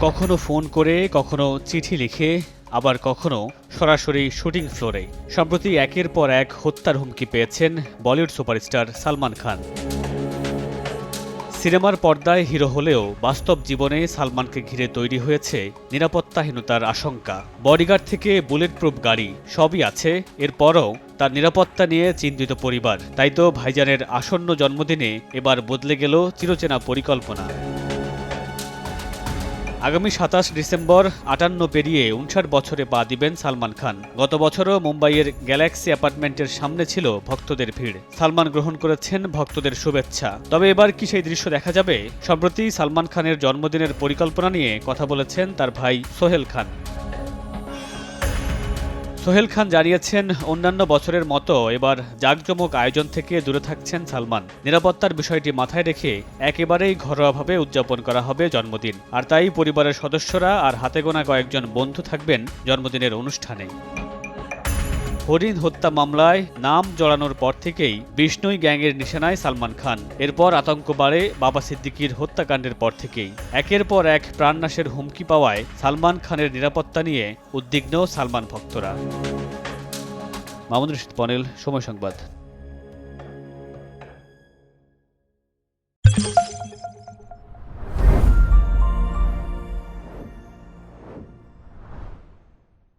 কখনো ফোন করে, কখনো চিঠি লিখে, আবার কখনো সরাসরি শুটিং ফ্লোরে। সম্প্রতি একের পর এক হত্যার হুমকি পেয়েছেন বলিউড সুপারস্টার সালমান খান। সিনেমার পর্দায় হিরো হলেও বাস্তব জীবনে সালমানকে ঘিরে তৈরি হয়েছে নিরাপত্তাহীনতার আশঙ্কা। বডিগার্ড থেকে বুলেট প্রুফ গাড়ি সবই আছে, এরপরও তার নিরাপত্তা নিয়ে চিন্তিত পরিবার। তাই তো ভাইজানের আসন্ন জন্মদিনে এবার বদলে গেল চিরচেনা পরিকল্পনা। আগামী ২৭ ডিসেম্বর ৫৮ পেরিয়ে ৫৯ বছরে পা দিবেন সালমান খান। গত বছরও মুম্বাইয়ের গ্যালাক্সি অ্যাপার্টমেন্টের সামনে ছিল ভক্তদের ভিড়। সালমান গ্রহণ করেছেন ভক্তদের শুভেচ্ছা। তবে এবার কি সেই দৃশ্য দেখা যাবে? সম্প্রতি সালমান খানের জন্মদিনের পরিকল্পনা নিয়ে কথা বলেছেন তার ভাই সোহেল খান। সোহেল খান জানিয়েছেন, অন্যান্য বছরের মতো এবার জাঁকজমক আয়োজন থেকে দূরে থাকছেন সালমান। নিরাপত্তার বিষয়টি মাথায় রেখে একেবারেই ঘরোয়াভাবে উদযাপন করা হবে জন্মদিন। আর তাই পরিবারের সদস্যরা আর হাতে গোনা কয়েকজন বন্ধু থাকবেন জন্মদিনের অনুষ্ঠানে। হরিণ হত্যা মামলায় নাম জড়ানোর পর থেকেই বিষ্ণুই গ্যাংয়ের নিশানায় সালমান খান। এরপর আতঙ্ক বাড়ে বাবা সিদ্দিকীর হত্যাকাণ্ডের পর থেকেই। একের পর এক প্রাণনাশের হুমকি পাওয়ায় সালমান খানের নিরাপত্তা নিয়ে উদ্বিগ্ন সালমান ভক্তরা। মামুনুর রশীদ পনেল, সময় সংবাদ।